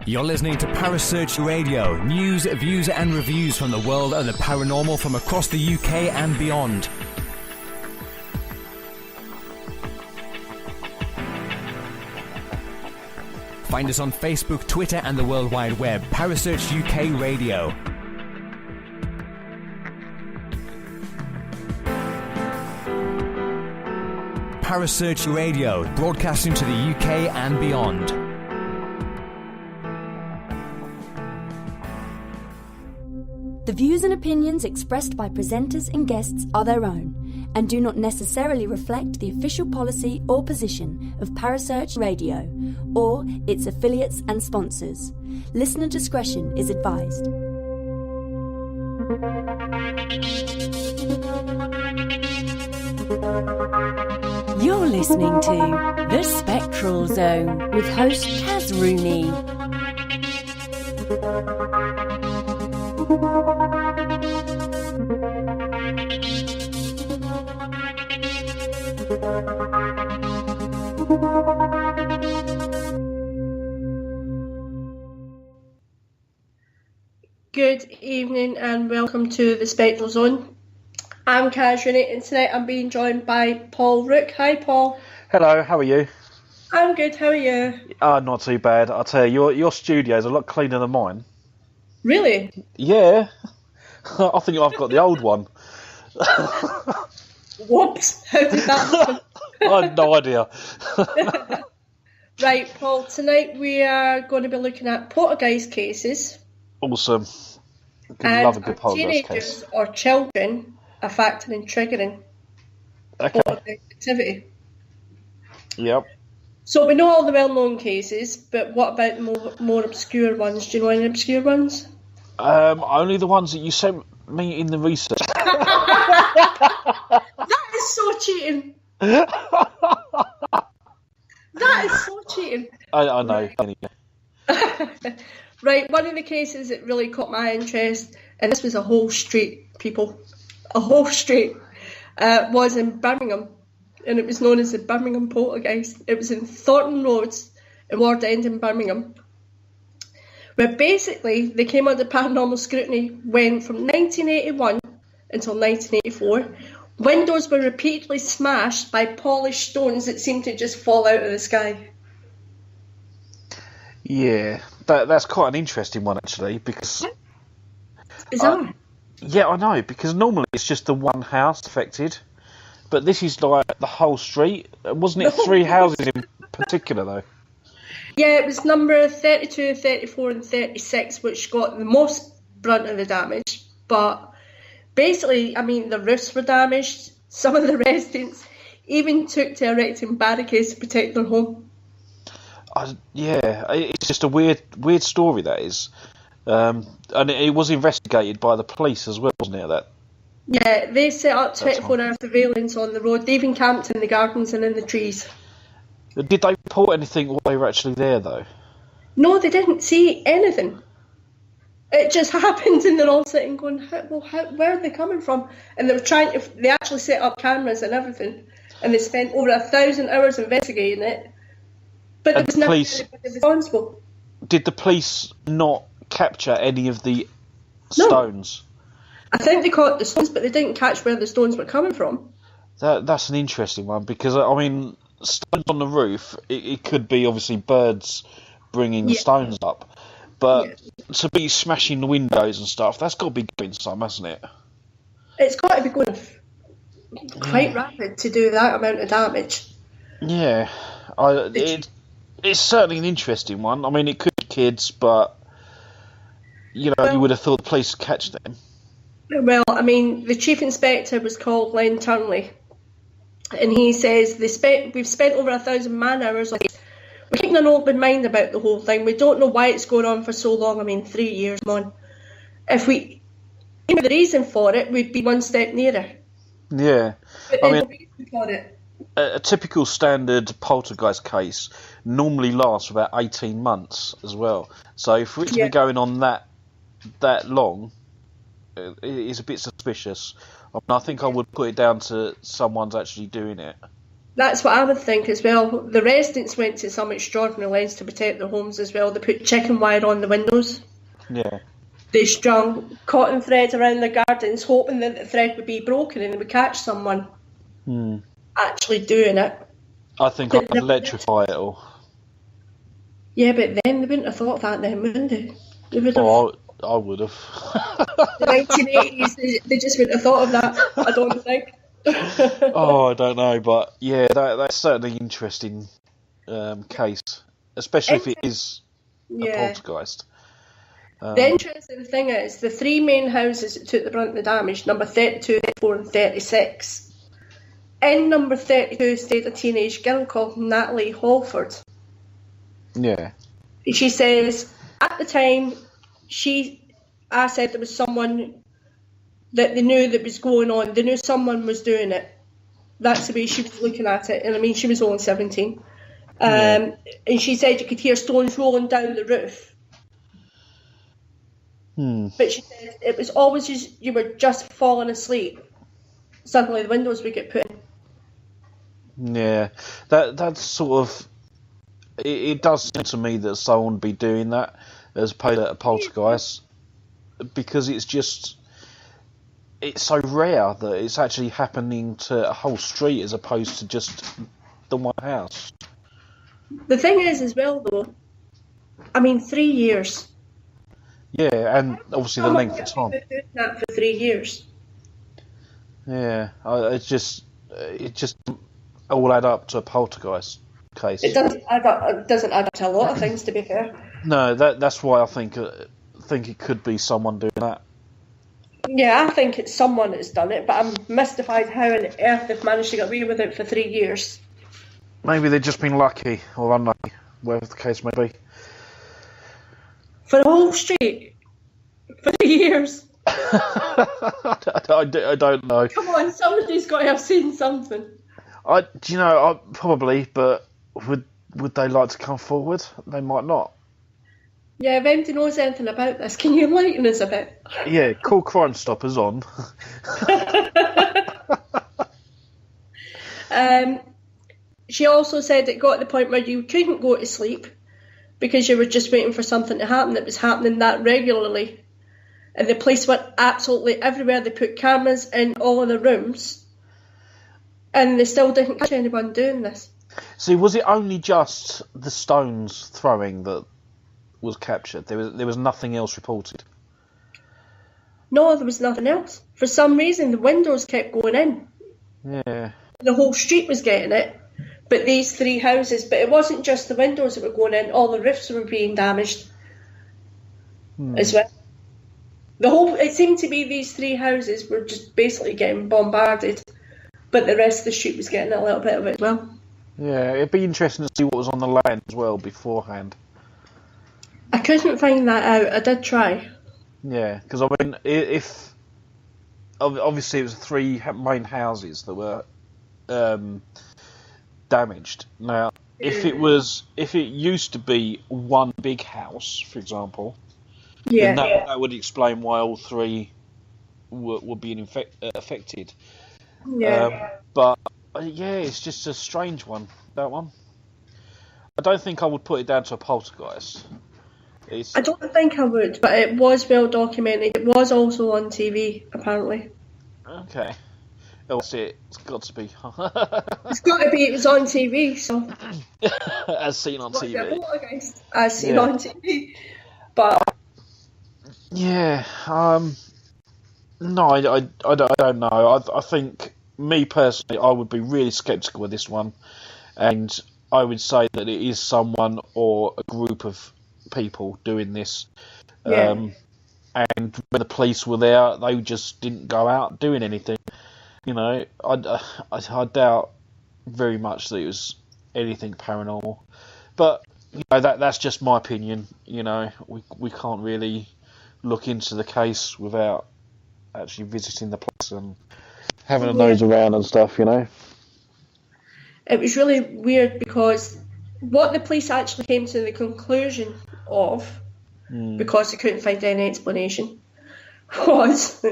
You're listening to Parasearch Radio, news, views and reviews from the world of the paranormal from across the UK and beyond. Find us on Facebook, Twitter and the World Wide Web. Parasearch UK Radio. Parasearch Radio, broadcasting to the UK and beyond. The views and opinions expressed by presenters and guests are their own and do not necessarily reflect the official policy or position of Parasearch Radio or its affiliates and sponsors. Listener discretion is advised. You're listening to The Spectral Zone with host Kaz Rooney. Good evening and welcome to the Spectral Zone. I'm Kaz Rooney and tonight I'm being joined by Paul Rook. Hi Paul. Hello, how are you? I'm good, how are you? Not too bad. I'll tell you, your studio's a lot cleaner than mine. Really? Yeah. I think I've got the old one. Whoops, how did that happen? I had no idea. Right, Paul, tonight we are going to be looking at poltergeist cases. Awesome. And love a good poltergeist teenagers case. or children a factor in triggering poltergeist activity. Yep. So we know all the well-known cases, but what about the more obscure ones? Do you know any obscure ones? Only the ones that you sent me in the research. That is so cheating. That is so cheating. I know. Anyway. Right, one of the cases that really caught my interest, and this was a whole street, people, a whole street, was in Birmingham, and it was known as the Birmingham Poltergeist. It was in Thornton Roads in Ward End in Birmingham, where basically they came under paranormal scrutiny when from 1981 until 1984, windows were repeatedly smashed by polished stones that seemed to just fall out of the sky. Yeah, that's quite an interesting one actually, because It's bizarre. yeah, I know, because normally it's just the one house affected, but this is like the whole street. Wasn't it three houses in particular though? Yeah, it was number 32, 34 and 36 which got the most brunt of the damage, but basically, I mean, the roofs were damaged. Some of the residents even took to erecting barricades to protect their home. Yeah, it's just a weird story, that is. And it was investigated by the police as well, wasn't it? That. Yeah, they set up 24-hour surveillance on the road. They even camped in the gardens and in the trees. Did they report anything while they were actually there, though? No, they didn't see anything. It just happened, and they're all sitting going, where are they coming from? And they were they actually set up cameras and everything, and they spent over 1,000 hours investigating it. But there was nothing responsible. Did the police not capture any of the stones? I think they caught the stones, but they didn't catch where the stones were coming from. That's an interesting one, because, I mean, stones on the roof, it could be obviously birds bringing the stones up. But to be smashing the windows and stuff, that's got to be going some, hasn't it? It's got to be going quite rapid to do that amount of damage. Yeah. It's certainly an interesting one. I mean, it could be kids, but, you would have thought the police would catch them. Well, I mean, the chief inspector was called Len Turnley, and he says we've spent over 1,000 man-hours on it. We're keeping an open mind about the whole thing. We don't know why it's going on for so long. I mean, 3 years on. If we knew the reason for it, we'd be one step nearer. Yeah. But there's no reason for it. A typical standard poltergeist case normally lasts about 18 months as well. So for it to be going on that long, is a bit suspicious. I think I would put it down to someone's actually doing it. That's what I would think as well. The residents went to some extraordinary lengths to protect their homes as well. They put chicken wire on the windows. Yeah. They strung cotton thread around the gardens, hoping that the thread would be broken and they would catch someone actually doing it. I think I'd electrify it all. Yeah, but then they wouldn't have thought that then, wouldn't they? They would have. Oh, I would have. The 1980s, they just wouldn't have thought of that, I don't think. Oh, I don't know, but yeah, that's certainly an interesting case, especially if it is a poltergeist. The interesting thing is, the three main houses that took the brunt of the damage, number 32, 34 and 36. In number 32 stayed a teenage girl called Natalie Holford. Yeah. She says, at the time, I said there was someone that they knew that was going on. They knew someone was doing it. That's the way she was looking at it. And I mean, she was only 17. And she said you could hear stones rolling down the roof. But she said it was always just, you were just falling asleep. Suddenly the windows would get put in. Yeah, that's sort of... It does seem to me that someone would be doing that as opposed to a poltergeist, because it's just... It's so rare that it's actually happening to a whole street as opposed to just the one house. The thing is as well, though, I mean, 3 years. Yeah, and obviously the length of time. Been doing that for 3 years. Yeah, it just all add up to a poltergeist case. It doesn't add up to a lot of things, to be fair. No, that's why I think it could be someone doing that. Yeah, I think it's someone that's done it, but I'm mystified how on earth they've managed to get away with it for 3 years. Maybe they've just been lucky or unlucky, whatever the case may be. For the whole street? For 3 years? I don't know. Come on, somebody's got to have seen something. Probably, but would they like to come forward? They might not. Yeah, if anybody knows anything about this, can you enlighten us a bit? Yeah, call Crime Stoppers on. She also said it got to the point where you couldn't go to sleep because you were just waiting for something to happen. It was happening that regularly. And the police went absolutely everywhere. They put cameras in all of the rooms. And they still didn't catch anyone doing this. See, was it only just the stones throwing that was captured? There was nothing else reported? No, there was nothing else. For some reason, the windows kept going in. Yeah. The whole street was getting it. But these three houses, but it wasn't just the windows that were going in, all the roofs were being damaged as well. It seemed to be these three houses were just basically getting bombarded, but the rest of the street was getting a little bit of it as well. Yeah, it'd be interesting to see what was on the land as well beforehand. I couldn't find that out. I did try. Yeah, because I mean, if obviously it was three main houses that were damaged. Now, if it used to be one big house, for example, then that would explain why all three were being affected. Yeah. But yeah, it's just a strange one, that one. I don't think I would put it down to a poltergeist. I don't think I would, but it was well documented. It was also on TV, apparently. Okay. It's got to be. It's got to be. It was on TV, so. As seen on TV. As seen on TV. But. Yeah. No, I don't know. I think, me personally, I would be really sceptical with this one. And I would say that it is someone or a group of people doing this. Yeah. And when the police were there, they just didn't go out doing anything. You know, I doubt very much that it was anything paranormal. But, you know, that's just my opinion. You know, we can't really look into the case without actually visiting the place and having a nose around and stuff, you know. It was really weird because what the police actually came to the conclusion of, because they couldn't find any explanation, was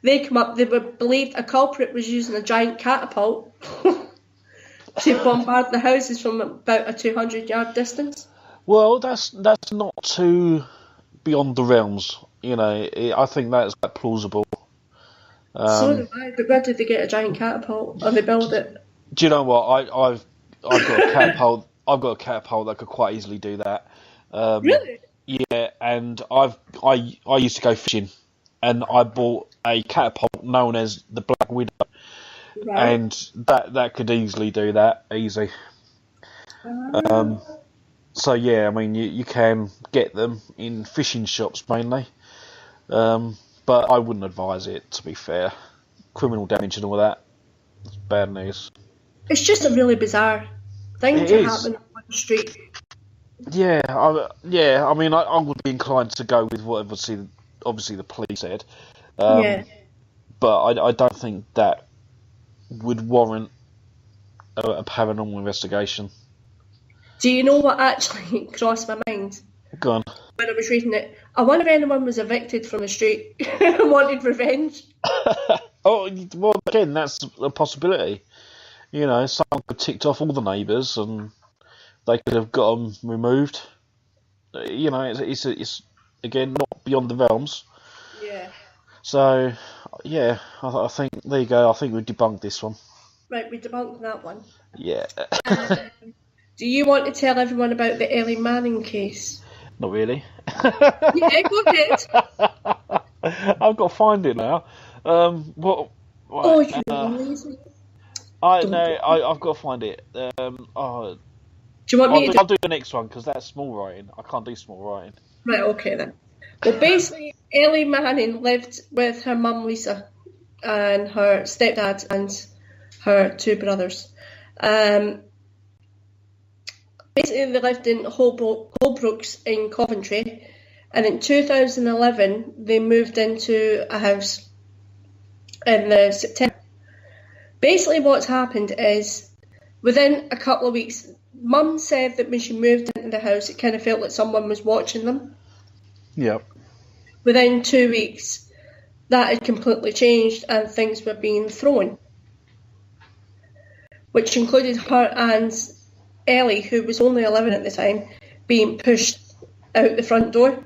they come up. They were believed a culprit was using a giant catapult to bombard the houses from about a 200-yard distance. Well, that's not too beyond the realms. You know, I think that's quite plausible. So do I, but where did they get a giant catapult? Or they build it? Do you know what? I've got a catapult. I've got a catapult that could quite easily do that. Really? Yeah, and I used to go fishing, and I bought a catapult known as the Black Widow, Right. and that could easily do that. Easy. So yeah, I mean you can get them in fishing shops mainly, but I wouldn't advise it. To be fair, criminal damage and all that, it's bad news. It's just a really bizarre thing It to is. happen on the street. Yeah, I mean, I would be inclined to go with what obviously the police said, Yeah. but I don't think that would warrant a paranormal investigation. Do you know what actually crossed my mind Go on. when I was reading it? I wonder if anyone was evicted from the street and wanted revenge. Oh, well, again, that's a possibility. You know, someone could have ticked off all the neighbours and they could have got them removed. You know, it's again not beyond the realms. Yeah. So, yeah, I think there you go. I think we debunked this one. Right, we debunked that one. Yeah. Do you want to tell everyone about the Ellie Manning case? Not really. Yeah, go ahead. I've got to find it now. What? Oh, you're lazy. I've got to find it. Do you want me to I'll do the next one because that's small writing. I can't do small writing. Right, okay then. Well, basically, Ellie Manning lived with her mum Lisa and her stepdad and her two brothers. Basically, they lived in Holbrooks in Coventry, and in 2011 they moved into a house in the September. Basically, what's happened is within a couple of weeks, Mum said that when she moved into the house, it kind of felt like someone was watching them. Yep. Within 2 weeks, that had completely changed and things were being thrown, which included her and Ellie, who was only 11 at the time, being pushed out the front door.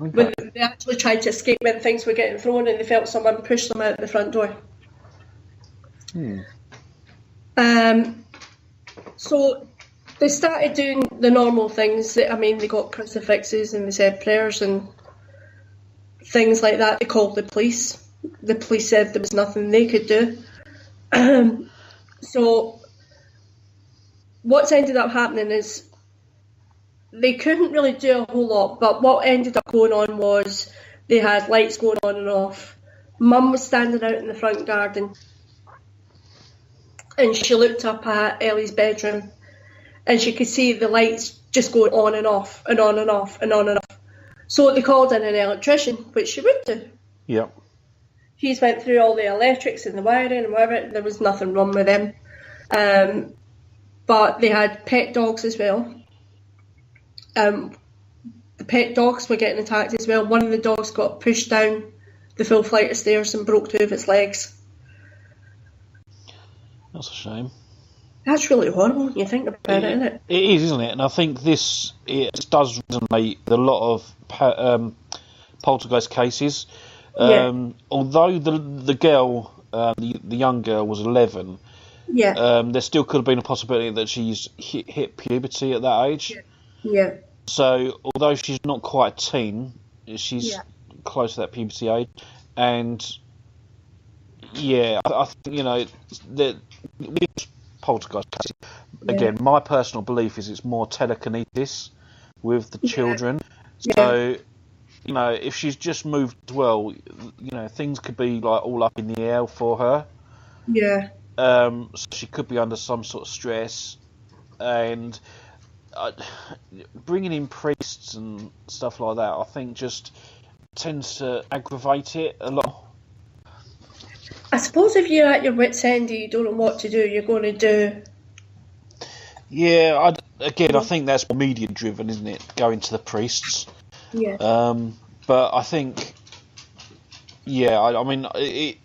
Okay. When they actually tried to escape when things were getting thrown and they felt someone push them out the front door. So they started doing the normal things. I mean, they got crucifixes and they said prayers and things like that. They called the police. The police said there was nothing they could do. So what's ended up happening is they couldn't really do a whole lot, but what ended up going on was they had lights going on and off. Mum was standing out in the front garden and she looked up at Ellie's bedroom and she could see the lights just going on and off and on and off and on and off. So they called in an electrician, which she would do. Yep. He's went through all the electrics and the wiring and whatever. There was nothing wrong with them. But they had pet dogs as well. The pet dogs were getting attacked as well. One of the dogs got pushed down the full flight of stairs and broke two of its legs. That's a shame. That's really horrible when you think about it, isn't it? It is, isn't it? And I think it does resonate with a lot of poltergeist cases. Although the girl, the young girl, was 11, there still could have been a possibility that she's hit puberty at that age. Yeah. So although she's not quite a teen, she's close to that puberty age, and I think that with poltergeist cases, again, my personal belief is it's more telekinesis with the children. So, if she's just moved as well, things could be like all up in the air for her. Yeah. So she could be under some sort of stress, and bringing in priests and stuff like that, I think, just tends to aggravate it a lot. I suppose if you're at your wit's end and you don't know what to do, you're going to do. Yeah, I think that's more media-driven, isn't it? Going to the priests. Yeah. But I think, Yeah, I mean,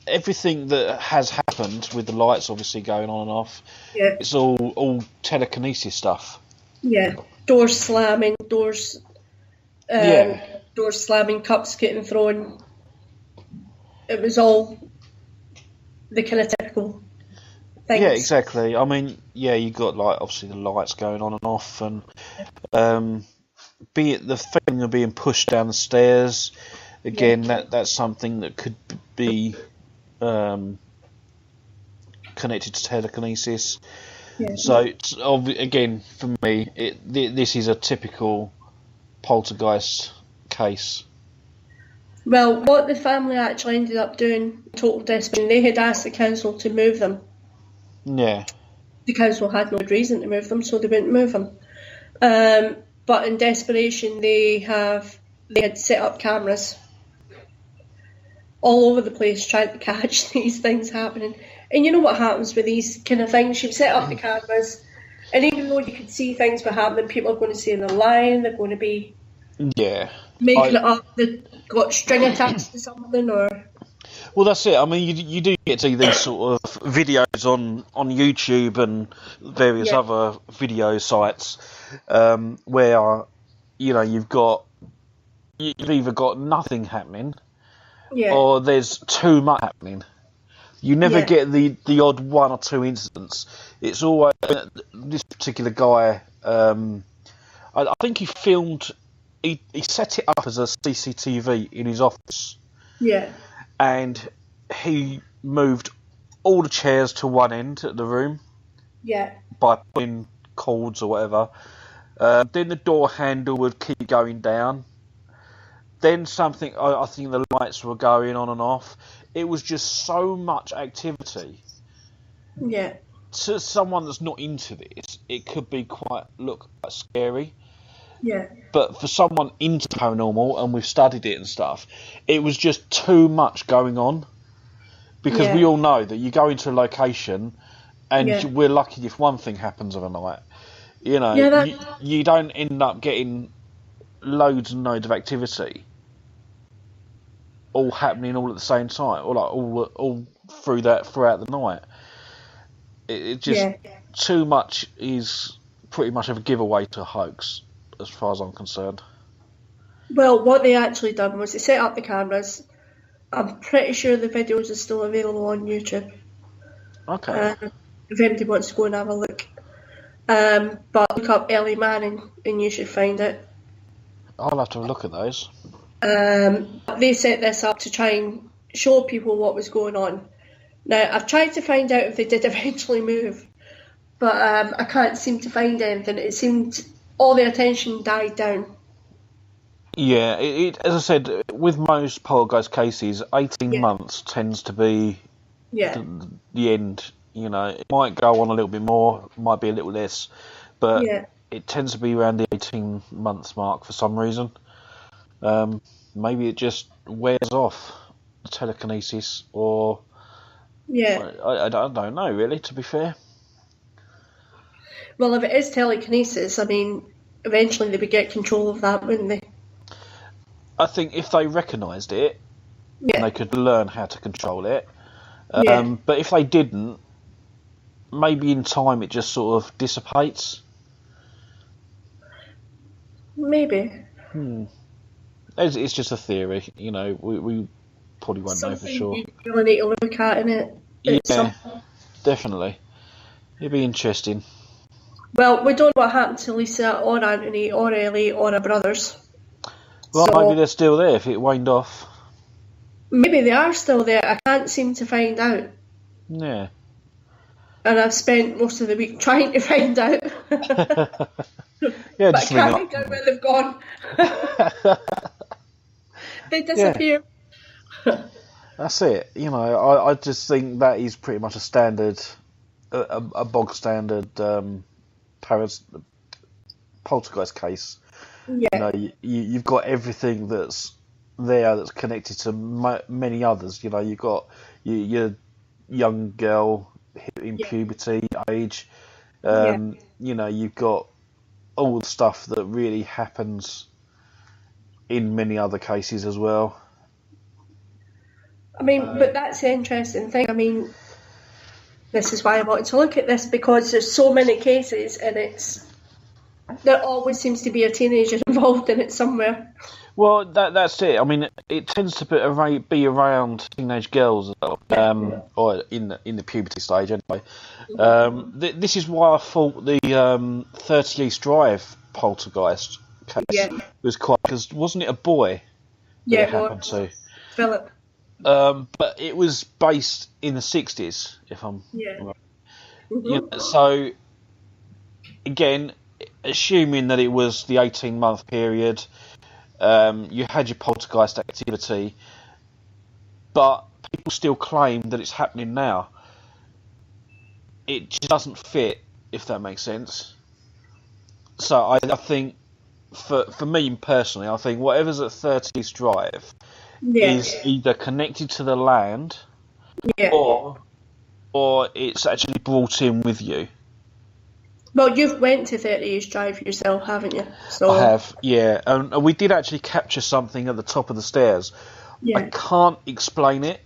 everything that has happened with the lights obviously going on and off, Yeah, it's all telekinesis stuff. yeah. Doors slamming, um, Yeah, doors slamming, cups getting thrown. It was all the kind of typical yeah, things. exactly. I mean, yeah, you got like obviously the lights going on and off, and be it the feeling of being pushed down the stairs. Yeah, Again, that's something that could be um, connected to telekinesis. yeah. So again, for me, this is a typical poltergeist case. Well, what the family actually ended up doing, total desperation, they had asked the council to move them. Yeah, The council had no reason to move them, so they wouldn't move them. But in desperation, they had set up cameras all over the place trying to catch these things happening. And you know what happens with these kind of things? You've set up the cameras, and even though you can see things were happening, people are going to say they're lying, they're going to be yeah. making it up, they've got string attached to something, or... Well, that's it. I mean, you do get to see these sort of videos on YouTube and various Yeah. other video sites where you've either got nothing happening Yeah, or there's too much happening. You never Yeah. get the odd one or two incidents. It's always this particular guy. I think he filmed. He set it up as a CCTV in his office, yeah, and he moved all the chairs to one end of the room yeah, by putting cords or whatever. Then the door handle would keep going down. Then something, I think the lights were going on and off. It was just so much activity. yeah, To someone that's not into this, it could be quite scary. yeah, But for someone into paranormal, and we've studied it and stuff, it was just too much going on. Because Yeah. we all know that you go into a location, and Yeah. we're lucky if one thing happens of a night. You know, Yeah, that- you don't end up getting loads and loads of activity all happening all at the same time, or like all throughout the night. It just Yeah. too much is pretty much of a giveaway to a hoax, as far as I'm concerned. Well, what they actually done was they set up the cameras. I'm pretty sure the videos are still available on YouTube. Okay, If anybody wants to go and have a look. But look up Ellie Manning and you should find it. I'll have to look at those. They set this up to try and show people what was going on. Now, I've tried to find out if they did eventually move, but I can't seem to find anything. It seemed all the attention died down. Yeah, as I said, with most poltergeist cases, 18 Yeah. months tends to be Yeah, the end. You know, it might go on a little bit more, might be a little less, but yeah, it tends to be around the 18 months mark for some reason. Maybe it just wears off the telekinesis, or yeah. I don't know really, to be fair. Well, if it is telekinesis, I mean, eventually they would get control of that, wouldn't they? I think if they recognised it, Yeah, they could learn how to control it. yeah, But if they didn't, maybe in time it just sort of dissipates. maybe. It's just a theory, you know. We probably won't know for Something sure. you really need to look at in it. It's Yeah, definitely. It'd be interesting. Well, we don't know what happened to Lisa or Anthony or Ellie or her brothers. Well, So- maybe they're still there if it waned off. Maybe they are still there. I can't seem to find out. Yeah. And I've spent most of the week trying to find out. Yeah, But I just ring can't up. find out where they've gone. They disappear. That's it. You know, I just think that is pretty much a standard, a bog standard poltergeist case. Yeah. You know, you've got everything that's there that's connected to many others. You know, you've got your young girl in Yeah. puberty age. Yeah. You know, you've got all the stuff that really happens in many other cases as well. I mean, but that's the interesting thing. I mean, this is why I wanted to look at this, because there's so many cases, and there always seems to be a teenager involved in it somewhere. Well, that's it. I mean, it tends to be around teenage girls as well, or in the puberty stage anyway. This is why I thought the 30 East Drive poltergeist case was quite, because wasn't it a boy that it happened to? Philip. But it was based in the 60s, if I'm right. Mm-hmm. So, again, assuming that it was the 18-month period, you had your poltergeist activity, but people still claim that it's happening now. It just doesn't fit, if that makes sense. So I think, for me personally, I think whatever's at 30 East Drive is either connected to the land, or it's actually brought in with you. Well, you've went to 30 East Drive yourself, haven't you? So I have, yeah. And we did actually capture something at the top of the stairs. Yeah. I can't explain it.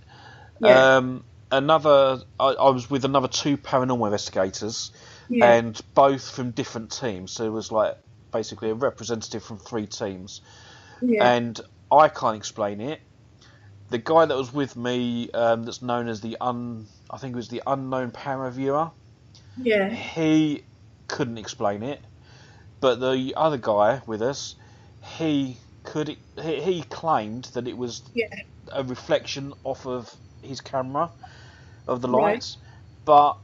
Yeah. I was with another 2 paranormal investigators, and both from different teams. So it was like basically a representative from 3 teams. Yeah. And I can't explain it. The guy that was with me, that's known as the unknown paraviewer. Yeah. He couldn't explain it, but the other guy with us, he claimed that it was a reflection off of his camera of the lights, but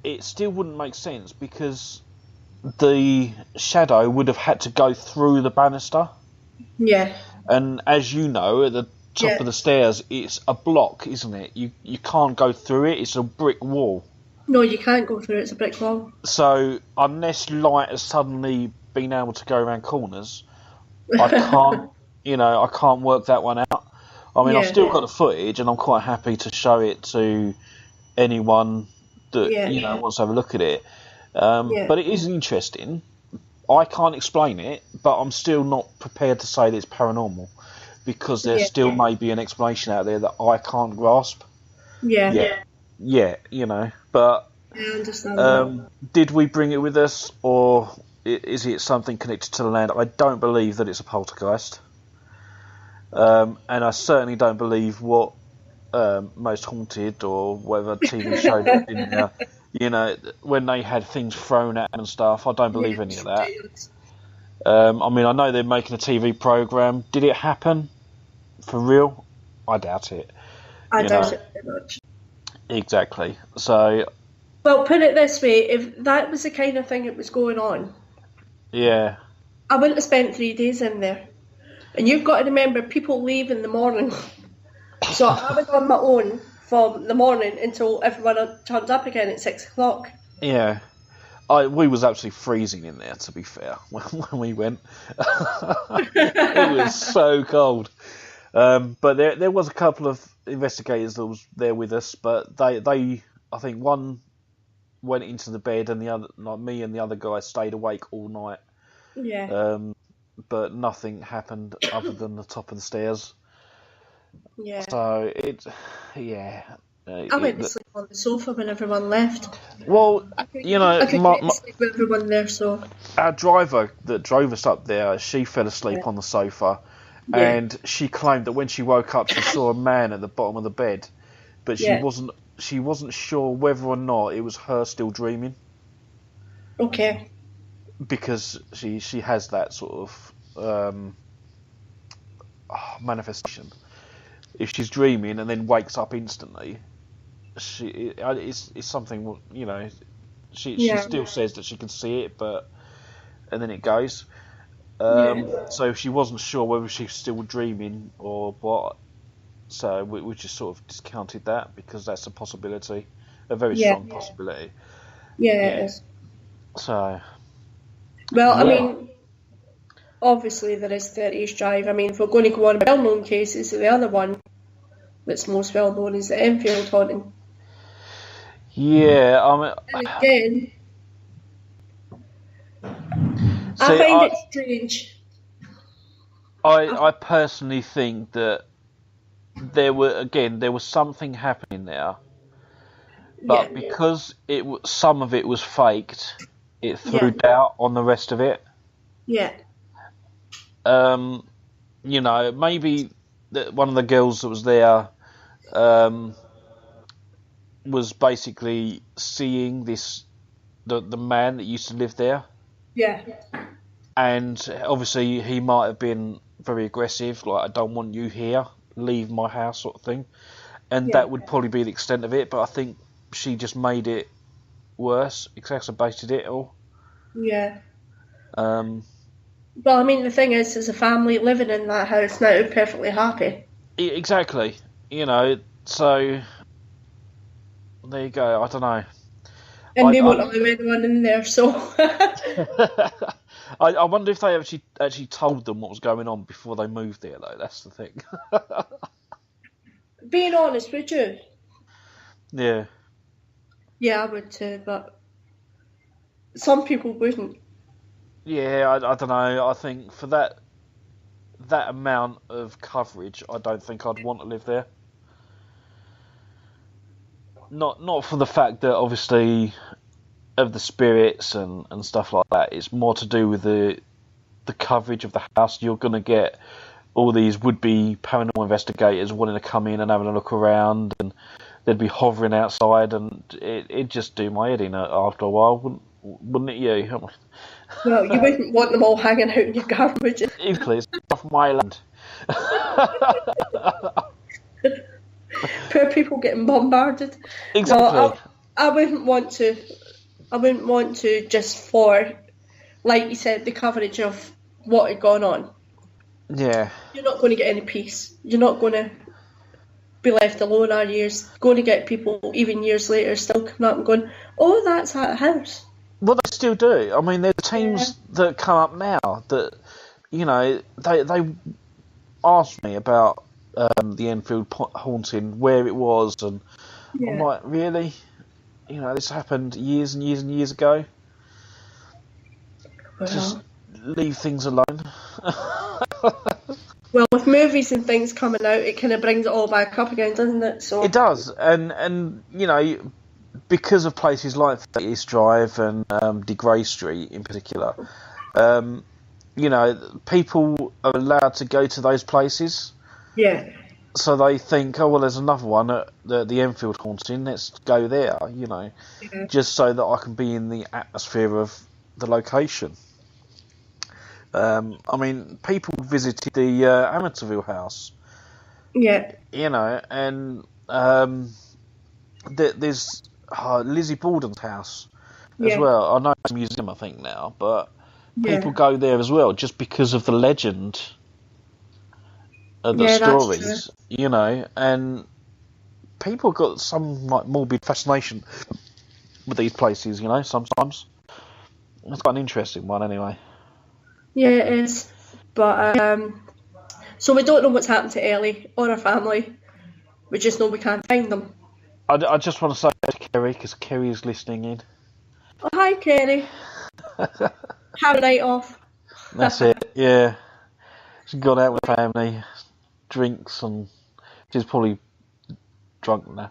it still wouldn't make sense because the shadow would have had to go through the banister. Yeah. And as you know, at the top of the stairs, it's a block, isn't it? You can't go through it. It's a brick wall. No, you can't go through it. It's a brick wall. So unless light has suddenly been able to go around corners, I can't, I can't work that one out. I mean, I've still got the footage, and I'm quite happy to show it to anyone that wants to have a look at it. But it is interesting. I can't explain it, but I'm still not prepared to say that it's paranormal because there still may be an explanation out there that I can't grasp. But I understand did we bring it with us, or is it something connected to the land? I don't believe that it's a poltergeist, and I certainly don't believe what Most Haunted or whatever TV show that in there, when they had things thrown at them and stuff. I don't believe any of that. I mean, I know they're making a TV program. Did it happen for real? I doubt it. I doubt it very much. Exactly. So, well, put it this way: if that was the kind of thing that was going on, I wouldn't have spent 3 days in there. And you've got to remember, people leave in the morning. So I was on my own from the morning until everyone turns up again at 6 o'clock. Yeah. We was actually freezing in there, to be fair, when we went. It was so cold. But there was a couple of investigators that was there with us, but they I think one went into the bed and the other, like me and the other guy, stayed awake all night. Yeah. But nothing happened other than the top of the stairs. Yeah. So I went to sleep on the sofa when everyone left. Well, I couldn't sleep with everyone there, so our driver that drove us up there, she fell asleep on the sofa. Yeah. And she claimed that when she woke up, she saw a man at the bottom of the bed, but she wasn't sure whether or not it was her still dreaming. Okay. Because she has that sort of manifestation. If she's dreaming and then wakes up instantly, it's something, She still says that she can see it, and then it goes. So she wasn't sure whether she was still dreaming or what. So we just sort of discounted that because that's a possibility, a very strong possibility. Yeah, it is. So. Well, I mean, obviously there is 30 East Drive. I mean, if we're going to go on well-known cases, the other one that's most well-known is the Enfield haunting. Yeah, I mean. And again, I find it strange. I personally think that there was something happening there, but because some of it was faked, it threw doubt on the rest of it. Yeah. You know, maybe one of the girls that was there was basically seeing the man that used to live there. Yeah. And obviously he might have been very aggressive, like, I don't want you here, leave my house, sort of thing. And that would probably be the extent of it, but I think she just made it worse, exacerbated it all. Yeah. Well, I mean, the thing is, there's a family living in that house now, perfectly happy. Exactly. You know, so there you go. I don't know. And they won't allow anyone in there, so... I wonder if they actually told them what was going on before they moved there, though. That's the thing. Being honest with you. Yeah. Yeah, I would too, but some people wouldn't. Yeah, I don't know. I think for that amount of coverage, I don't think I'd want to live there. Not for the fact that obviously of the spirits and stuff like that. It's more to do with the coverage of the house. You're going to get all these would-be paranormal investigators wanting to come in and having a look around, and they'd be hovering outside, and it'd just do my head in after a while, wouldn't it, you? Well, you wouldn't want them all hanging out in your garbage. Exactly, it's off my land. Poor people getting bombarded. Exactly. No, I wouldn't want to. I wouldn't want to just for, like you said, the coverage of what had gone on. Yeah. You're not going to get any peace. You're not going to be left alone, are you? You're going to get people, even years later, still coming up and going, oh, that's that house. Well, they still do. I mean, there's teams that come up now that, you know, they asked me about the Enfield haunting, where it was, and I'm like, really? You know, this happened years and years and years ago. Well, just leave things alone. Well, with movies and things coming out, it kind of brings it all back up again, doesn't it? So it does, and you know, because of places like East Drive and De Grey Street in particular, you know, people are allowed to go to those places. Yeah. So they think, oh well, there's another one at the Enfield haunting. Let's go there, you know, just so that I can be in the atmosphere of the location. I mean, people visited the Amityville house. Yeah. You know, and there's Lizzie Borden's house as well. I know it's a museum, I think, now, but people go there as well just because of the legend of the stories, you know, and people got some like morbid fascination with these places, you know, sometimes. It's quite an interesting one, anyway. Yeah, it is. But, so we don't know what's happened to Ellie or her family. We just know we can't find them. I just want to say to Kerry, because Kerry is listening in. Oh, hi, Kerry. Have a night off. That's it, yeah. She's gone out with family, drinks, and she's probably drunk now.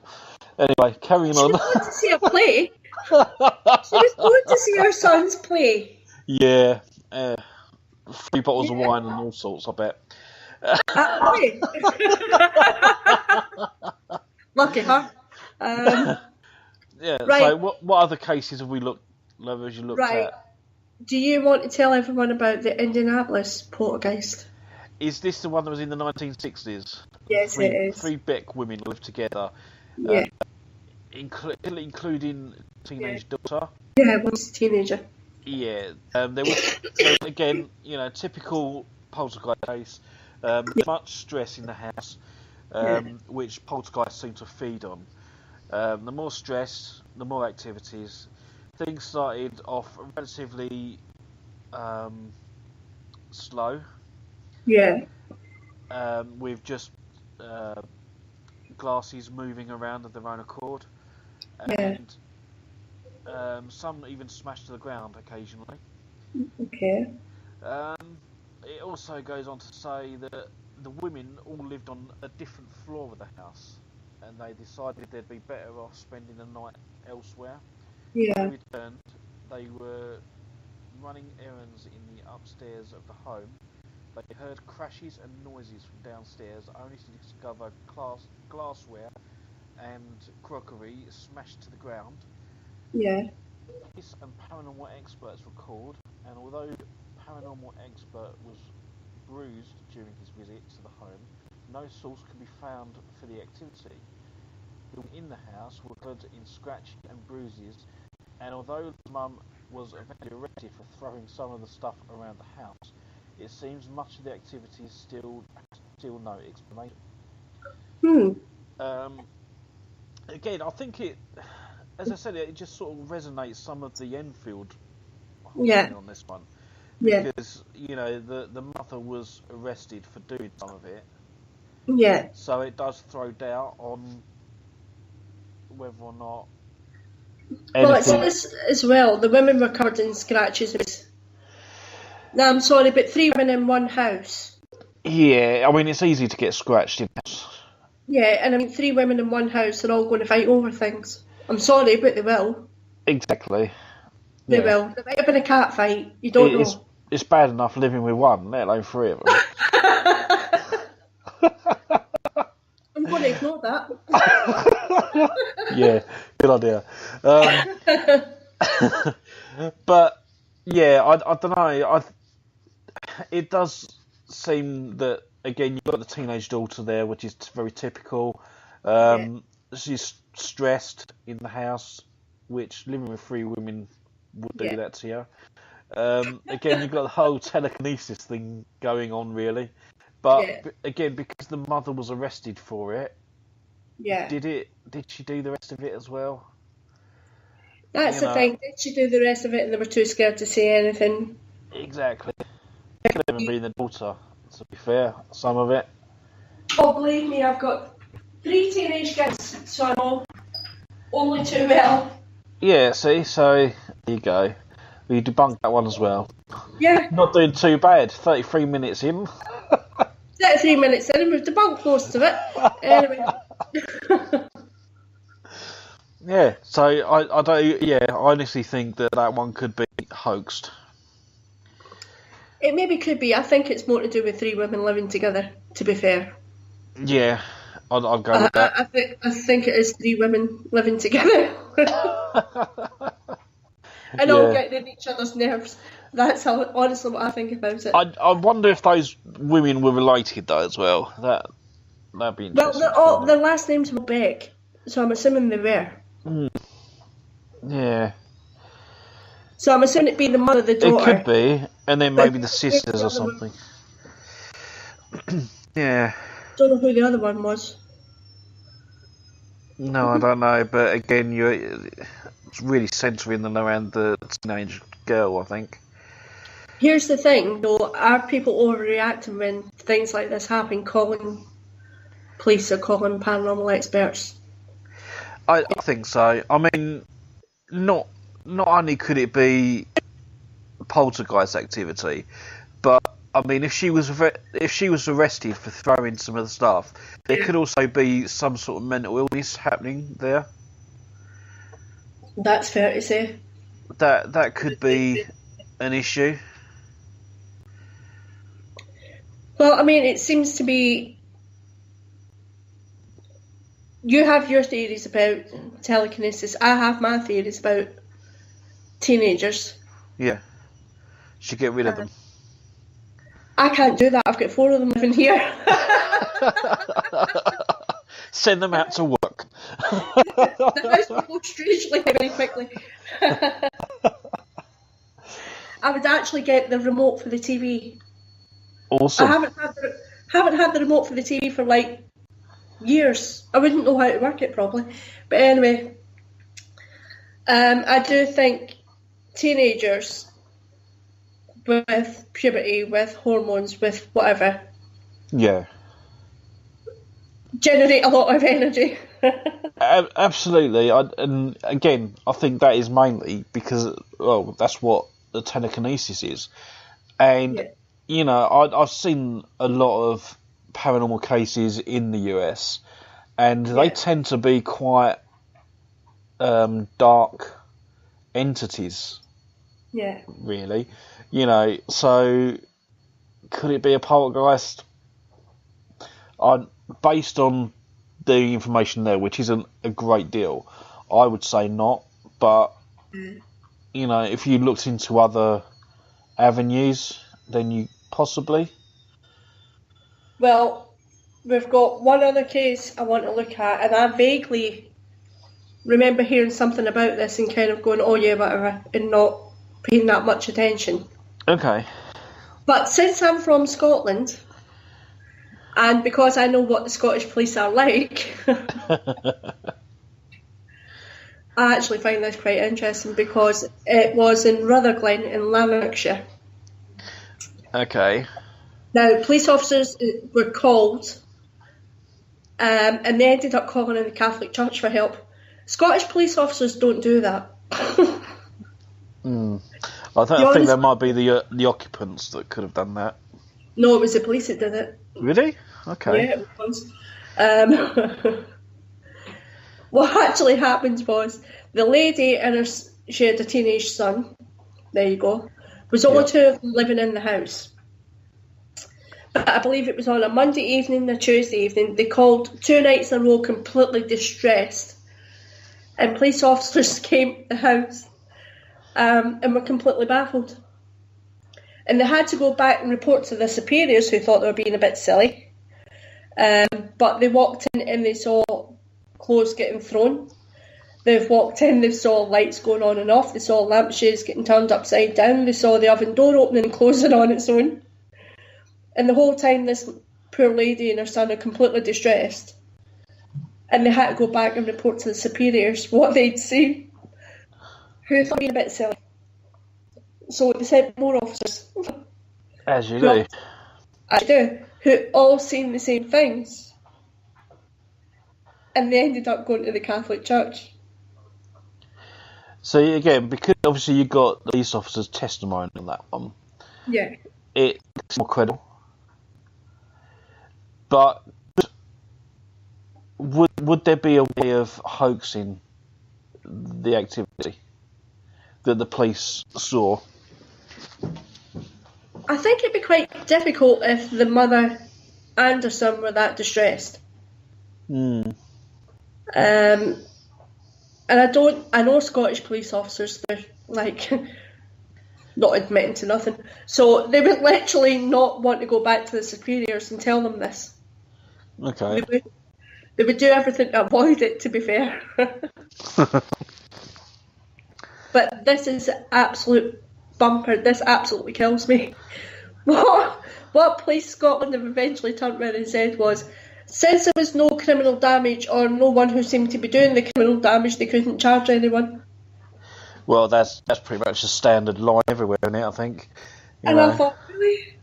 Anyway, carrying on. She was going to see her play. She was going to see her sons play. Yeah. 3 bottles of wine and all sorts, I bet. Lucky her. Yeah. Right. So, what other cases have you looked at? Do you want to tell everyone about the Indianapolis poltergeist? Is this the one that was in the 1960s? Yes, it is. 3 Beck women lived together. Yeah. Including teenage daughter. Yeah, one's a teenager. Yeah, there was again, you know, typical poltergeist case. Much stress in the house, which poltergeists seem to feed on. The more stress, the more activities. Things started off relatively slow. Yeah. With just glasses moving around of their own accord, and some even smashed to the ground occasionally. Okay. It also goes on to say that the women all lived on a different floor of the house, and they decided they'd be better off spending the night elsewhere. Yeah. When they returned, they were running errands in the upstairs of the home. They heard crashes and noises from downstairs, only to discover glassware and crockery smashed to the ground. Yeah. Police and paranormal experts were called, and although the paranormal expert was bruised during his visit to the home, no source could be found for the activity. People in the house were covered in scratches and bruises, and although the mum was eventually arrested for throwing some of the stuff around the house, it seems much of the activity is still no explanation. Again, I think it, as I said, it just sort of resonates some of the Enfield on this one. Yeah. Because, you know, the mother was arrested for doing some of it. Yeah. So it does throw doubt on whether or not Well, it's this as well. The women were covered in scratches. Now, I'm sorry, but 3 women in one house. Yeah, I mean, it's easy to get scratched in house. Yeah, and I mean, 3 women in one house are all going to fight over things. I'm sorry, but they will. Exactly. They will. There might have been a cat fight. You don't know. It's bad enough living with one, let alone 3 of them. I'm going to ignore that. Yeah, good idea. But yeah, I don't know. It does seem that, again, you've got the teenage daughter there, which is very typical. She's stressed in the house, which living with 3 women would do that to you. Again, you've got the whole telekinesis thing going on, really. But again, because the mother was arrested for it, did she do the rest of it as well? That's the thing. Did she do the rest of it, and they were too scared to say anything? Exactly. It could have even been the daughter, to be fair, some of it. Oh, believe me, I've got 3 teenage kids, so I know only too well. Yeah, see, so there you go. We debunked that one as well. Yeah. Not doing too bad. 33 minutes in. 33 minutes in, and we've debunked most of it. Anyway. Yeah, so I don't. Yeah, I honestly think that one could be hoaxed. It maybe could be. I think it's more to do with 3 women living together, to be fair. Yeah, I'd go with that. I think it is 3 women living together. And all getting in each other's nerves. That's how, honestly, what I think about it. I wonder if those women were related, though, as well. That'd be interesting. Well, their last names were Beck, so I'm assuming they were. Yeah. So I'm assuming it'd be the mother, the daughter. It could be, and then maybe the sisters or something. Yeah. Don't know who the other one was. No, I don't know, but again, it's really centering them around the teenage girl, I think. Here's the thing, though, are people overreacting when things like this happen, calling police or calling paranormal experts? I think so. I mean, not only could it be poltergeist activity, but I mean, if she was arrested for throwing some of the stuff, there could also be some sort of mental illness happening there. That's fair to say. That could be an issue. Well, I mean, it seems to be. You have your theories about telekinesis. I have my theories about teenagers. Yeah. Should get rid of them. I can't do that. I've got 4 of them living here. Send them out to work. The house will go strangely very quickly. I would actually get the remote for the TV. Awesome. I haven't had the remote for the TV for like years. I wouldn't know how to work it properly. But anyway, I do think teenagers with puberty, with hormones, with whatever, generate a lot of energy. Absolutely. And again, I think that is mainly because, well, that's what the telekinesis is. And, you know, I've seen a lot of paranormal cases in the US, and they tend to be quite dark entities. Yeah. Really, so could it be a poltergeist? Based on the information there, which isn't a great deal, I would say not. But if you looked into other avenues, then you possibly. Well, we've got one other case I want to look at, and I vaguely remember hearing something about this and kind of going, oh yeah, whatever, and not paying that much attention. Okay. But since I'm from Scotland, and because I know what the Scottish police are like, I actually find this quite interesting because it was in Rutherglen in Lanarkshire. Okay. Now, police officers were called, and they ended up calling in the Catholic Church for help. Scottish police officers don't do that. I think there might be the occupants that could have done that. No, it was the police that did it. Really? Okay. Yeah, it was. What actually happened was the lady and she had a teenage son. There you go. Was only two of them living in the house. But I believe it was on a Monday evening or Tuesday evening. They called 2 nights in a row completely distressed. And police officers came to the house and were completely baffled. And they had to go back and report to the superiors who thought they were being a bit silly. But they walked in and they saw clothes getting thrown. They've walked in, they saw lights going on and off. They saw lampshades getting turned upside down. They saw the oven door opening and closing on its own. And the whole time this poor lady and her son are completely distressed. And they had to go back and report to the superiors what they'd seen. Who thought being a bit silly. So they sent more officers. As you do. I do. Who all seen the same things. And they ended up going to the Catholic Church. So again, because obviously you got the police officer's testimony on that one. Yeah. It's more credible. But would there be a way of hoaxing the activity that the police saw? I think it'd be quite difficult if the mother and her son were that distressed. And I know Scottish police officers, they're like not admitting to nothing. So they would literally not want to go back to the superiors and tell them this. Okay. They would do everything to avoid it, to be fair. But this is absolute bumper. This absolutely kills me. What Police Scotland have eventually turned around and said was, since there was no criminal damage or no one who seemed to be doing the criminal damage, they couldn't charge anyone. Well, that's pretty much a standard line everywhere, isn't it, I think? And I thought, really?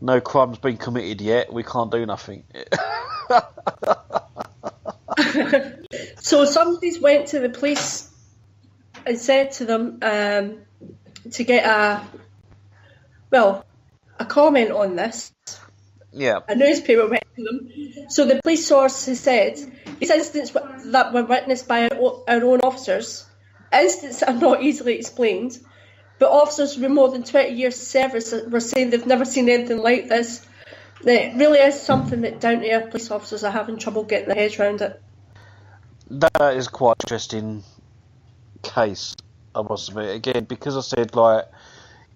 No crime's been committed yet, we can't do nothing. So somebody's went to the police and said to them to get a comment on this. Yeah. A newspaper went to them. So the police source has said, these incidents that were witnessed by our own officers, incidents are not easily explained, but officers with more than 20 years service were saying they've never seen anything like this. It really is something that down to earth police officers are having trouble getting their heads around it. That is quite an interesting case, I must admit. Again, because I said, like,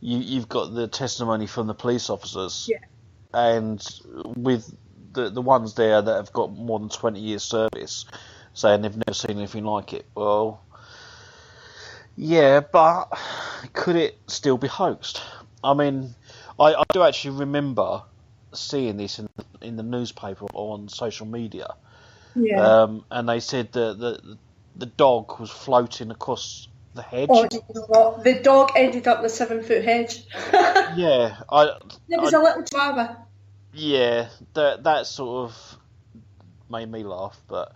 you've got the testimony from the police officers, yeah. And with the ones there that have got more than 20 years service, saying they've never seen anything like it. Well, yeah, but could it still be hoaxed? I mean, I do actually remember seeing this in the newspaper or on social media. Yeah. And they said that the dog was floating across the hedge. Oh, do you know what? The dog ended up in a 7-foot hedge. Yeah. It was a little chihuahua. Yeah, that sort of made me laugh, but...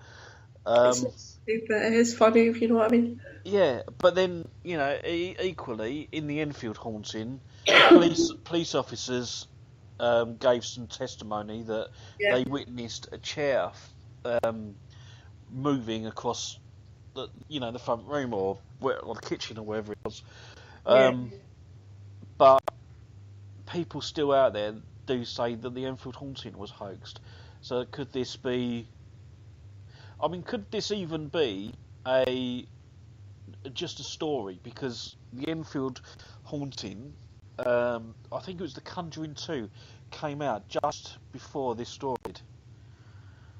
It is funny, if you know what I mean. Yeah, but then, equally, in the Enfield haunting, police officers gave some testimony that they witnessed a chair moving across the front room or the kitchen or wherever it was. But people still out there do say that the Enfield haunting was hoaxed. So could this be? I mean, could this even be just a story? Because the Enfield haunting, I think it was The Conjuring 2, came out just before this story did.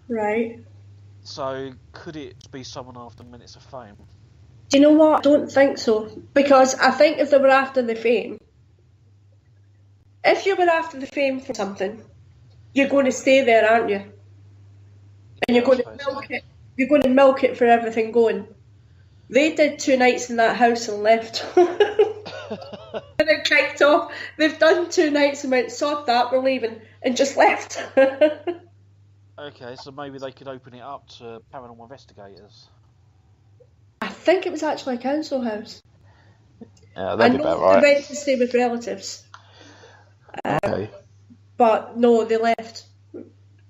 Right. So could it be someone after Minutes of Fame? Do you know what? I don't think so. Because I think if they were after the fame, if you were after the fame for something, you're going to stay there, aren't you? And you're going to milk it. You're going to milk it for everything going. They did 2 nights in that house and left. And then kicked off. They've done 2 nights and went, sod that, we're leaving, and just left. Okay, so maybe they could open it up to paranormal investigators. I think it was actually a council house. Yeah, that'd be about right. They went to stay with relatives. Okay. But no, they left.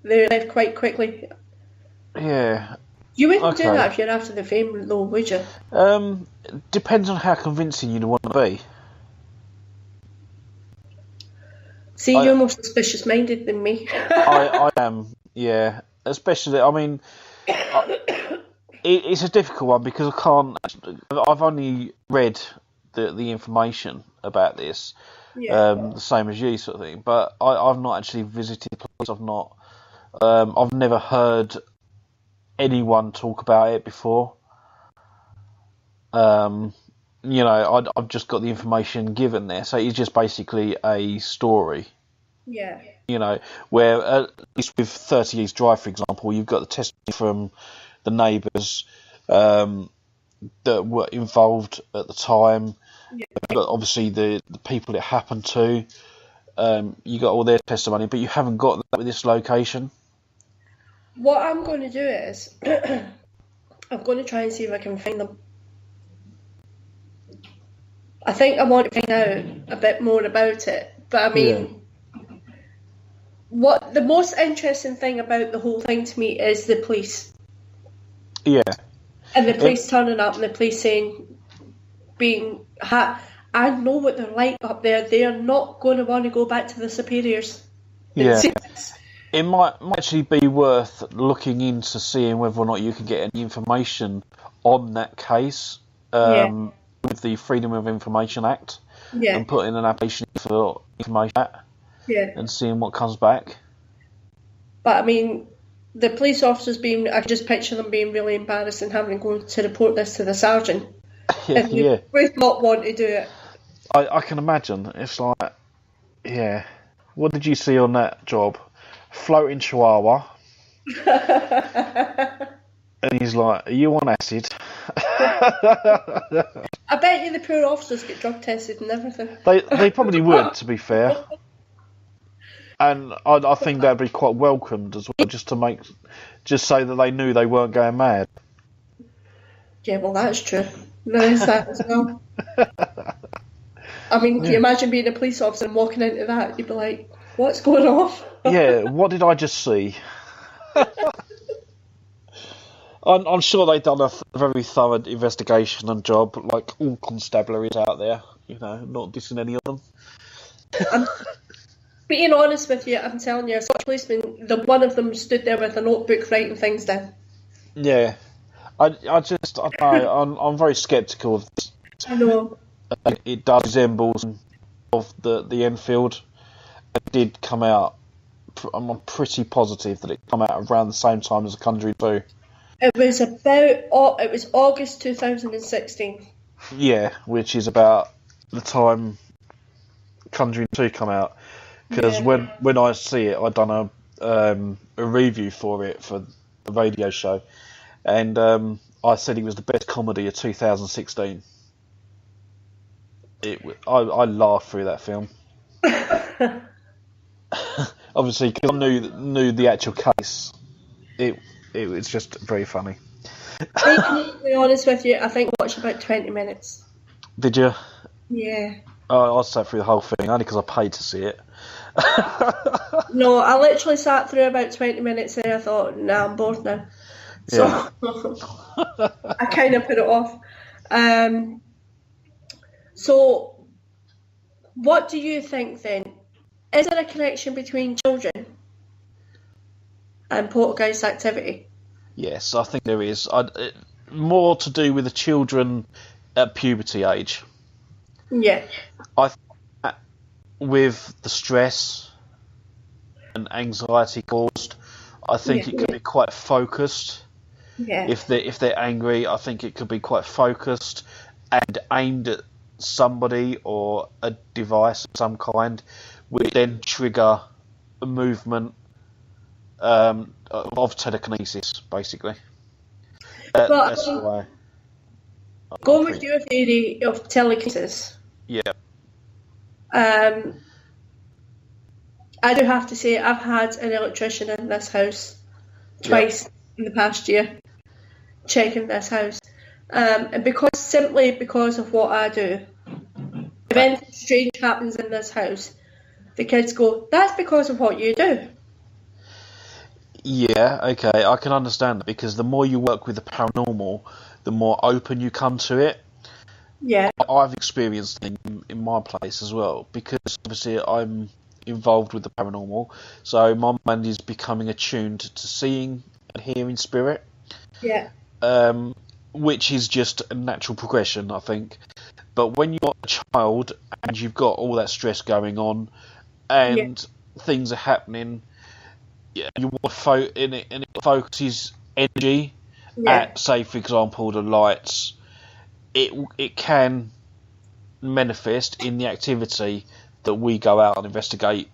They left quite quickly. Yeah. You wouldn't do that if you're after the fame, though, would you? Depends on how convincing you'd want to be. See, you're more suspicious-minded than me. I am, yeah. Especially, I mean, it's a difficult one because I can't. I've only read the information about this, the same as you, sort of thing. But I've not actually visited the place. I've never heard anyone talk about it before. I've just got the information given there, so it's just basically a story. Yeah. Where at least with 30 East Drive, for example, you've got the testimony from the neighbours that were involved at the time. Yeah. But obviously the people it happened to, you got all their testimony, but you haven't got that with this location. What I'm going to do is, I'm going to try and see if I can find them. I think I want to find out a bit more about it, but I mean, what the most interesting thing about the whole thing to me is the police. Yeah. And the police turning up and the police saying, I know what they're like up there. They are not going to want to go back to the superiors. Yeah. It might actually be worth looking into seeing whether or not you can get any information on that case with the Freedom of Information Act and put in an application for information and seeing what comes back. But I mean, the police officers I can just picture them being really embarrassed and having to go to report this to the sergeant. They would not want to do it. I can imagine. It's like, what did you see on that job? Floating chihuahua. And he's like, are you on acid? I bet you the poor officers get drug tested and everything. They probably would, to be fair. And I think that'd be quite welcomed as well, just so that they knew they weren't going mad. Yeah, well, that's true. There is that as well. I mean, can you imagine being a police officer and walking into that? You'd be like, what's going on? What did I just see? I'm sure they've done a very thorough investigation and job, like all constabularies out there, not dissing any of them. Being honest with you, I'm telling you, such policemen, one of them stood there with a notebook writing things down. Yeah. I'm very sceptical of this. I know. It does resemble of the Enfield. It did come out. I'm pretty positive that it came out around the same time as The Conjuring 2. It was August 2016. Yeah, which is about the time Conjuring 2 come out. Because when I see it, I've done a review for it for the radio show, and I said it was the best comedy of 2016. I laughed through that film. Obviously, because I knew the actual case. It was just very funny. To be honest with you, I think I watched about 20 minutes. Did you? Yeah. I sat through the whole thing only because I paid to see it. No, I literally sat through about 20 minutes and I thought, nah, I'm bored now. So I kind of put it off. So what do you think then? Is there a connection between children and poltergeist activity? Yes, I think there is. More to do with the children at puberty age. Yeah. I think that with the stress and anxiety caused, I think it could be quite focused. Yeah. If they're angry, I think it could be quite focused and aimed at somebody or a device of some kind, which then trigger a movement of telekinesis, basically. That's the way. Going with your theory of telekinesis. Yeah. I do have to say I've had an electrician in this house twice in the past year checking this house. And simply because of what I do, if anything strange happens in this house, the kids go, that's because of what you do. Yeah, okay, I can understand that, because the more you work with the paranormal, the more open you come to it. Yeah. I've experienced it in my place as well, because obviously I'm involved with the paranormal, so my mind is becoming attuned to seeing and hearing spirit. Yeah. Which is just a natural progression, I think. But when you're a child and you've got all that stress going on and things are happening, you want and it focuses energy at, say, for example, the lights. It can manifest in the activity that we go out and investigate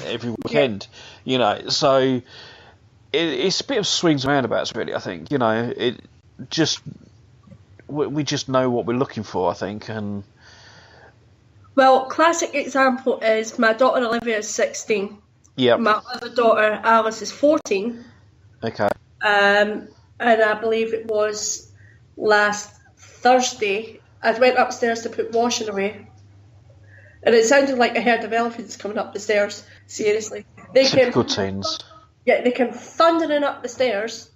every weekend. You know, so it's a bit of swings and roundabouts, really. I think, you know, we just know what we're looking for, I think. And well, classic example is my daughter Olivia is 16. Yeah. My other daughter Alice is 14. Okay. And I believe it was last Thursday. I went upstairs to put washing away, and it sounded like I heard of elephants coming up the stairs. Seriously, typical teens. Yeah, they came thundering up the stairs,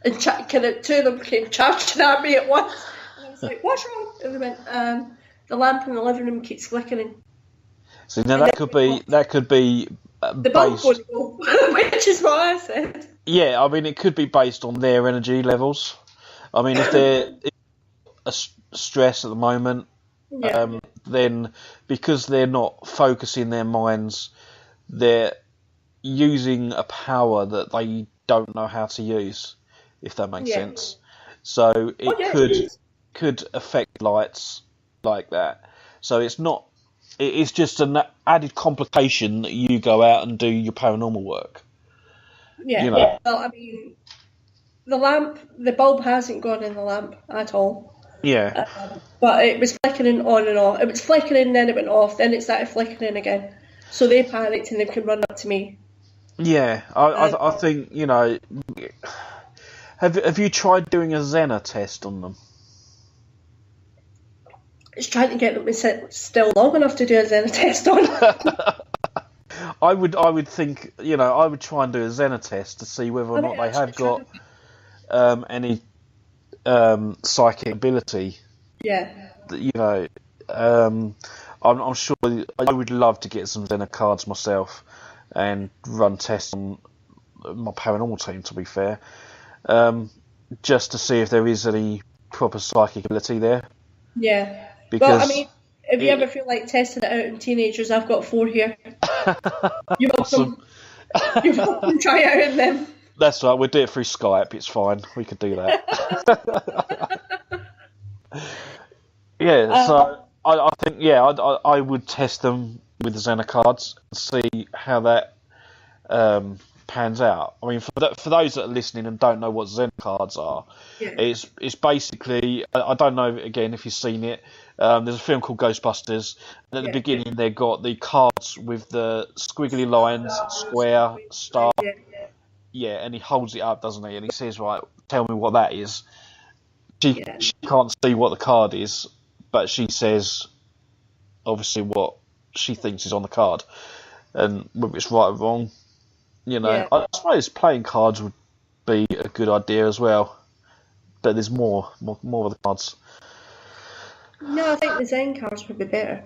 and two of them came charging at me at once. And I was like, "What's wrong?" And they went, "The lamp in the living room keeps flickering." So now that could be the bulb's going to go, which is what I said. Yeah, I mean, it could be based on their energy levels. I mean, if they're stress at the moment, then because they're not focusing their minds, they're using a power that they don't know how to use, if that makes sense. So it could affect lights like that. So it's just an added complication that you go out and do your paranormal work. Yeah. You know. Well, I mean, the bulb hasn't gone in the lamp at all. Yeah. But it was flickering on and off. It was flickering, then it went off, then it started flickering again. So they panicked and they could run up to me. Yeah, I think, you know, have you tried doing a Zener test on them? It's trying to get them to sit still long enough to do a Zener test on. I would think, you know, I would try and do a Zener test to see whether or not they have got any psychic ability. Yeah. You know, I'm sure I would love to get some Zener cards myself and run tests on my paranormal team, to be fair, just to see if there is any proper psychic ability there. Yeah. Because well, I mean, if you ever feel like testing it out in teenagers, I've got 4 here. You're welcome. You're welcome to try it out in them. That's right, we'll do it through Skype, it's fine. We could do that. So I think, I would test them with the Zener cards and see how that pans out. I mean, for those that are listening and don't know what Zener cards are, it's basically, I don't know, again, if you've seen it, there's a film called Ghostbusters, and at the beginning they've got the cards with the squiggly lines, square, star. Yeah, and he holds it up, doesn't he? And he says, right, tell me what that is. She can't see what the card is, but she says, obviously, what she thinks is on the card, and whether it's right or wrong, you know. Yeah. I suppose playing cards would be a good idea as well, but there's more of the cards. No, I think the Zen cards would be better.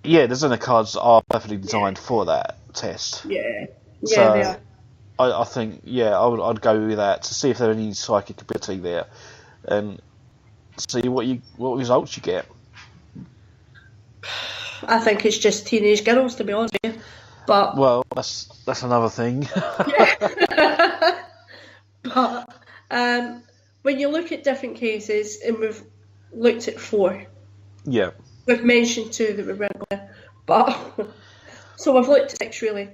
Yeah, the Zen cards are perfectly designed for that test. Yeah, So, they are. I think, I'd go with that to see if there's any psychic ability there, and see what results you get. I think it's just teenage girls, to be honest with you. But Well, that's another thing. but when you look at different cases, and we've looked at 4, Yeah, we've mentioned 2 that we weren't going to, but so we've looked at 6 really.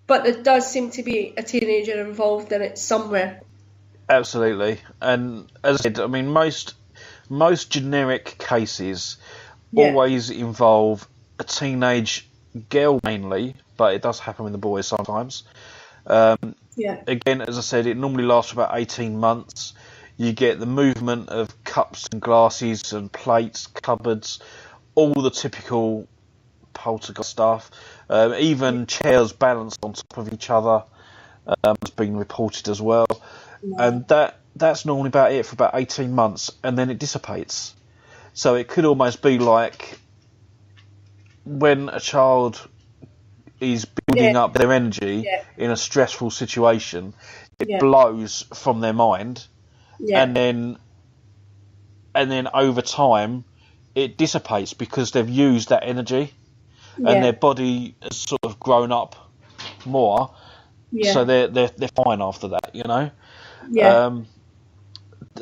But there does seem to be a teenager involved in it somewhere. absolutely. And as I said, I mean, most generic cases Yeah. always involve a teenage girl mainly, but it does happen with the boys sometimes. Yeah, Again, as I said, it normally lasts for about 18 months. You get the movement of cups and glasses and plates, cupboards, all the typical poltergeist stuff. Even chairs balanced on top of each other has been reported as well. And that's normally about it for about 18 months, and then it dissipates. So it could almost be like when a child is building up their energy in a stressful situation, it blows from their mind, and then over time it dissipates because they've used that energy, and their body has sort of grown up more, so they're fine after that, you know.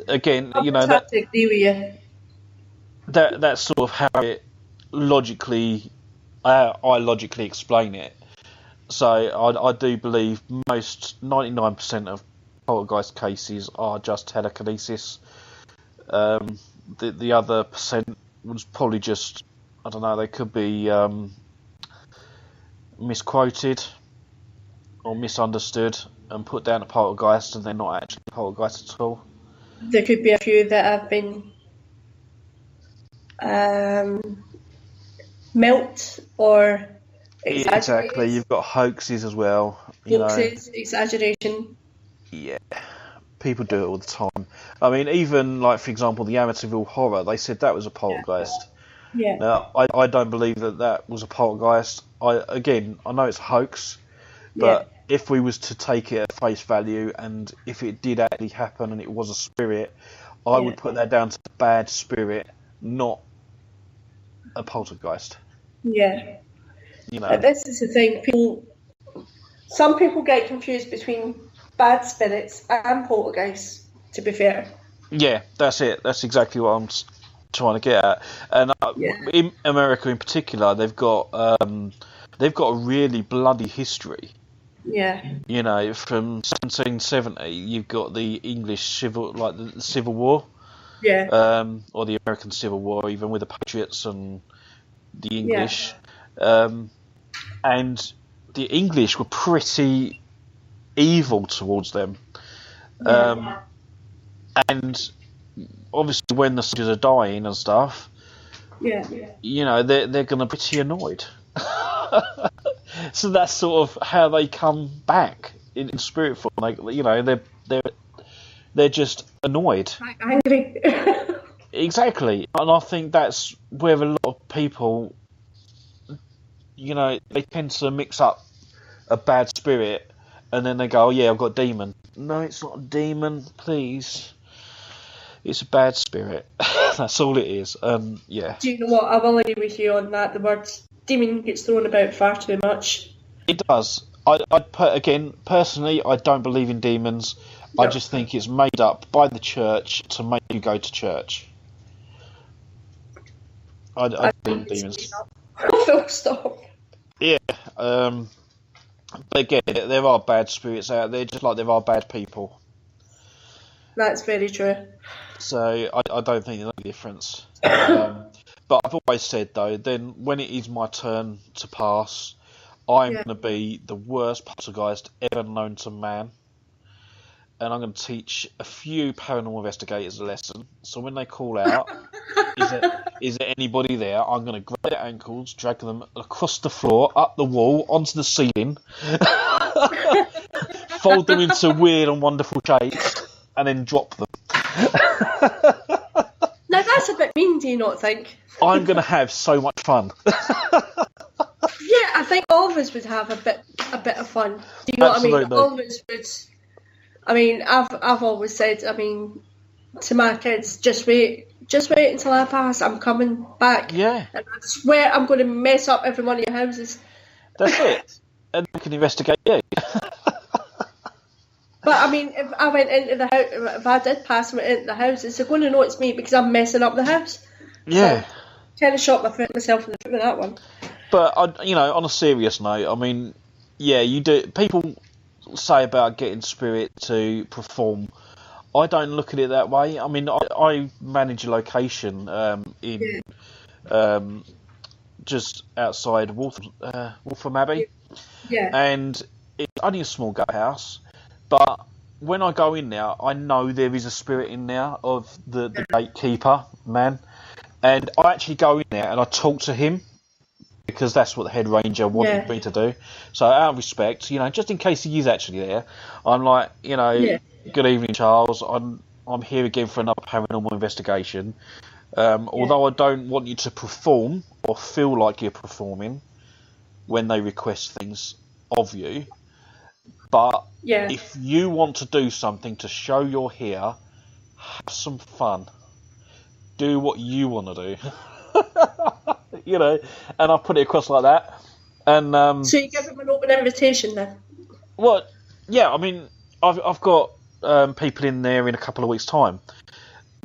Again, you know, I have to agree with you. that's sort of how it logically, I logically explain it. So I do believe most 99% of poltergeist cases are just telekinesis. The other percent was probably just, I don't know, they could be misquoted or misunderstood and put down to poltergeist, and they're not actually poltergeist at all. There could be a few that have been milked or exaggerated. Exactly, you've got hoaxes as well. You Hoaxes, exaggeration. Yeah, people do it all the time. I mean, even like, for example, the Amityville Horror, they said that was a poltergeist. Yeah. Now, I don't believe that was a poltergeist. I know it's a hoax, but if we was to take it at face value, and if it did actually happen and it was a spirit, I would put that down to a bad spirit, not a poltergeist. Yeah. You know. But this is the thing. Some people get confused between bad spirits and poltergeists, to be fair. Yeah, that's it. That's exactly what I'm trying to get at. And in America, in particular, they've got a really bloody history. Yeah. You know, from 1770, you've got the English the Civil War. Yeah. Or the American Civil War, even with the Patriots and the English. And the English were pretty evil towards them. And obviously when the soldiers are dying and stuff, you know, they're going to be pretty annoyed. So that's sort of how they come back in spirit form. Like, you know, they're just annoyed. Angry. Exactly. And I think that's where a lot of people, you know, they tend to mix up a bad spirit and then they go, oh yeah, I've got a demon. No, it's not a demon, please. It's a bad spirit. That's all it is. Yeah. Do you know what? I will agree with you on that. The word demon gets thrown about far too much. It does. Again, personally, I don't believe in demons. No. I just think it's made up by the church to make you go to church. I don't believe in demons. Full stop. Yeah. But again, there are bad spirits out there, just like there are bad people. That's very true. So I don't think there's any difference. But I've always said, though, then when it is my turn to pass, I'm going to be the worst poltergeist ever known to man. And I'm going to teach a few paranormal investigators a lesson. So when they call out, is there anybody there? I'm going to grab their ankles, drag them across the floor, up the wall, onto the ceiling, fold them into weird and wonderful shapes, and then drop them. Now that's a bit mean, do you not think? I'm going to have so much fun. Yeah, I think all of us would have a bit of fun. Do you know Absolutely. what I mean? All of us would. I mean, I've always said, I mean, to my kids, just wait until I pass. I'm coming back. Yeah. And I swear I'm going to mess up every one of your houses. That's it. And we can investigate you. But I mean, if I went into the house, if I did pass and went into the houses, they're going to know it's me because I'm messing up the house. Yeah. So, kind of shot myself in the foot with that one. But on a serious note, I mean, yeah, you do. People say about getting spirit to perform. I don't look at it that way. I mean, I manage a location in just outside Waltham Abbey, and it's only a small gatehouse. But when I go in there, I know there is a spirit in there of the gatekeeper man, and I actually go in there and I talk to him. Because that's what the head ranger wanted me to do. So out of respect, just in case he is actually there, I'm like, good evening, Charles. I'm here again for another paranormal investigation. Although I don't want you to perform or feel like you're performing when they request things of you, but if you want to do something to show you're here, have some fun. Do what you want to do. And I put it across like that. And so you give them an open invitation then? Well, yeah. I mean, I've got people in there in a couple of weeks' time,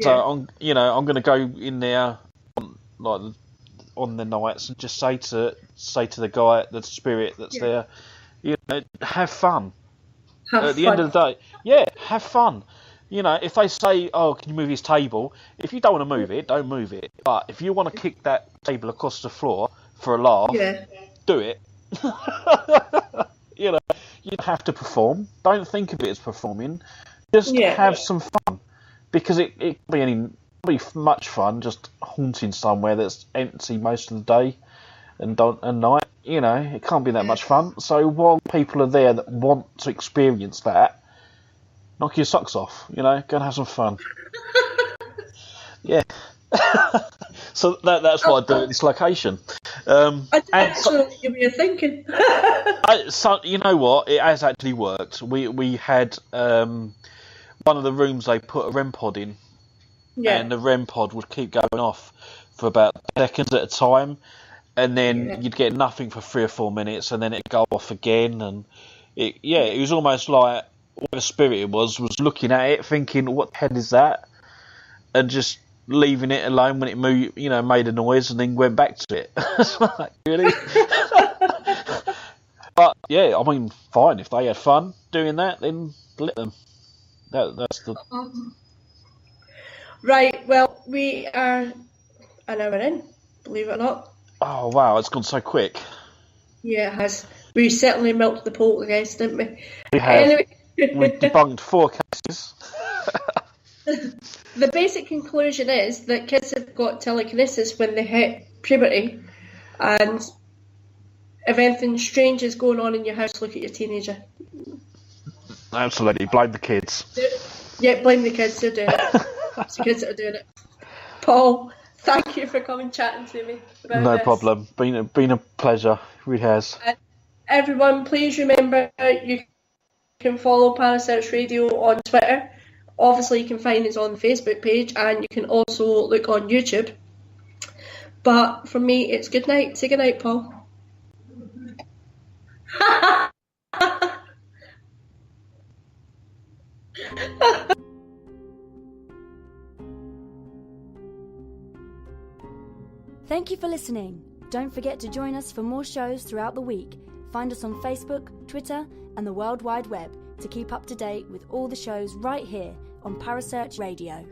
so I'm going to go in there on the nights and just say to the guy, the spirit that's there, have fun. At the end of the day, have fun. If they say, "Oh, can you move his table?" If you don't want to move it, don't move it. But if you want to kick that table across the floor for a laugh, do it. You don't have to perform. Don't think of it as performing. Just have some fun, because it can be much fun just haunting somewhere that's empty most of the day and night. It can't be that much fun. So while people are there that want to experience that, knock your socks off, go and have some fun. Yeah. So that's what I do at this location. I didn't actually give you thinking. So you know what? It has actually worked. We had one of the rooms they put a REM pod in, and the REM pod would keep going off for about seconds at a time, and then you'd get nothing for 3 or 4 minutes, and then it'd go off again, and it was almost like whatever spirit it was looking at it, thinking, "What the hell is that?" and just leaving it alone when it moved, made a noise, and then went back to it. It's like, really? But yeah, I mean, fine. If they had fun doing that, then let them. That's the right. Well, we are an hour in, believe it or not. Oh wow, it's gone so quick. Yeah, it has. We certainly milked the poltergeist, didn't we? We have. Anyway. We've debunked 4 cases. The basic conclusion is that kids have got telekinesis when they hit puberty, and if anything strange is going on in your house, look at your teenager. Absolutely, blame the kids. Yeah, blame the kids. They're doing it. It's the kids that are doing it. Paul, thank you for coming chatting to me about No this. problem. Been a pleasure. It really has. Everyone, please remember you can follow Parasearch Radio on Twitter. Obviously, you can find us on the Facebook page, and you can also look on YouTube. But for me, it's good night. Say good night, Paul. Thank you for listening. Don't forget to join us for more shows throughout the week. Find us on Facebook, Twitter, and the World Wide Web to keep up to date with all the shows right here on Parasearch Radio.